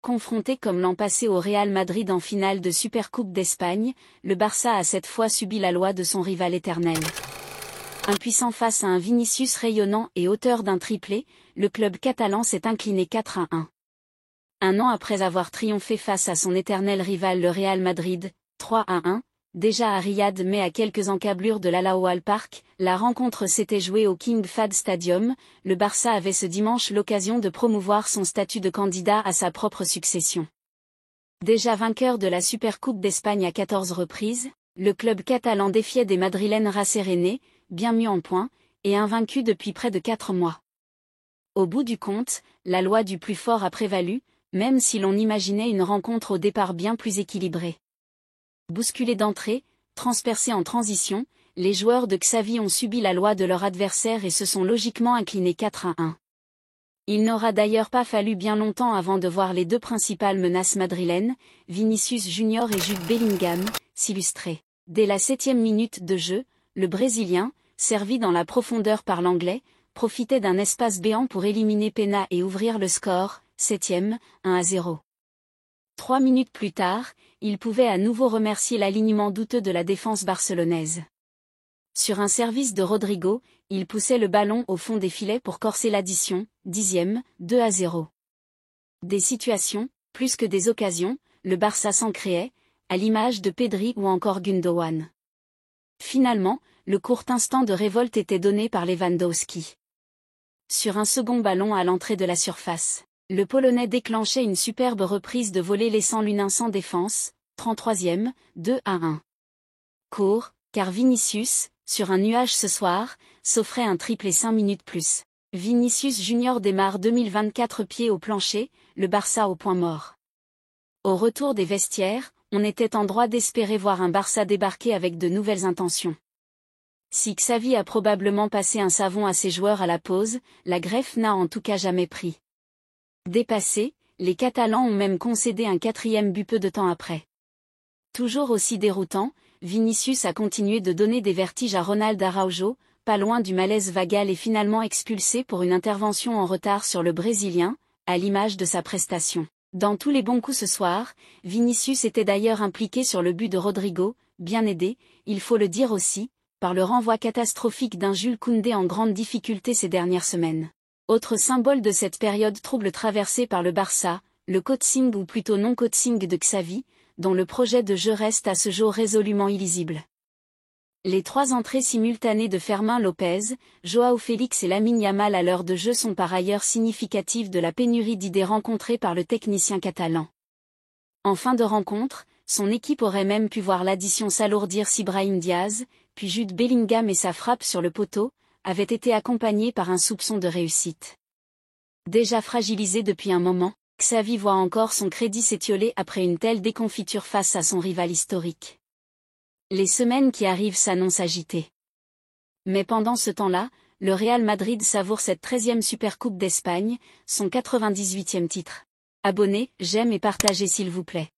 Confronté comme l'an passé au Real Madrid en finale de Supercoupe d'Espagne, le Barça a cette fois subi la loi de son rival éternel. Impuissant face à un Vinicius rayonnant et auteur d'un triplé, le club catalan s'est incliné 4-1. Un an après avoir triomphé face à son éternel rival le Real Madrid, 3-1, déjà à Riyad mais à quelques encablures de l'Al Park, la rencontre s'était jouée au King Fahd Stadium. Le Barça avait ce dimanche l'occasion de promouvoir son statut de candidat à sa propre succession. Déjà vainqueur de la Supercoupe d'Espagne à 14 reprises, le club catalan défiait des Madrilènes rassérénées, bien mieux en points, et invaincu depuis près de 4 mois. Au bout du compte, la loi du plus fort a prévalu, même si l'on imaginait une rencontre au départ bien plus équilibrée. Bousculés d'entrée, transpercés en transition, les joueurs de Xavi ont subi la loi de leur adversaire et se sont logiquement inclinés 4-1. Il n'aura d'ailleurs pas fallu bien longtemps avant de voir les deux principales menaces madrilènes, Vinicius Junior et Jude Bellingham, s'illustrer. Dès la 7e minute de jeu, le Brésilien, servi dans la profondeur par l'Anglais, profitait d'un espace béant pour éliminer Pena et ouvrir le score, 7e, 1-0. 3 minutes plus tard, il pouvait à nouveau remercier l'alignement douteux de la défense barcelonaise. Sur un service de Rodrigo, il poussait le ballon au fond des filets pour corser l'addition, 10e, 2-0. Des situations, plus que des occasions, le Barça s'en créait, à l'image de Pedri ou encore Gundogan. Finalement, le court instant de révolte était donné par Lewandowski. Sur un second ballon à l'entrée de la surface, le Polonais déclenchait une superbe reprise de volée laissant l'Unin sans défense, 33e, 2-1. Court, car Vinicius, sur un nuage ce soir, s'offrait un triplé 5 minutes plus. Vinicius Junior démarre 2024 pieds au plancher, le Barça au point mort. Au retour des vestiaires, on était en droit d'espérer voir un Barça débarquer avec de nouvelles intentions. Si Xavi a probablement passé un savon à ses joueurs à la pause, la greffe n'a en tout cas jamais pris. Dépassés, les Catalans ont même concédé un 4e but peu de temps après. Toujours aussi déroutant, Vinicius a continué de donner des vertiges à Ronald Araujo, pas loin du malaise vagal et finalement expulsé pour une intervention en retard sur le Brésilien, à l'image de sa prestation. Dans tous les bons coups ce soir, Vinicius était d'ailleurs impliqué sur le but de Rodrigo, bien aidé, il faut le dire aussi, par le renvoi catastrophique d'un Jules Koundé en grande difficulté ces dernières semaines. Autre symbole de cette période trouble traversée par le Barça, le coaching ou plutôt non-coaching de Xavi, dont le projet de jeu reste à ce jour résolument illisible. Les 3 entrées simultanées de Fermín López, Joao Félix et Lamine Yamal à l'heure de jeu sont par ailleurs significatives de la pénurie d'idées rencontrée par le technicien catalan. En fin de rencontre, son équipe aurait même pu voir l'addition s'alourdir si Brahim Diaz, puis Jude Bellingham et sa frappe sur le poteau, avaient été accompagnés par un soupçon de réussite. Déjà fragilisé depuis un moment, Xavi voit encore son crédit s'étioler après une telle déconfiture face à son rival historique. Les semaines qui arrivent s'annoncent agitées. Mais pendant ce temps-là, le Real Madrid savoure cette 13e Supercoupe d'Espagne, son 98e titre. Abonnez, j'aime et partagez s'il vous plaît.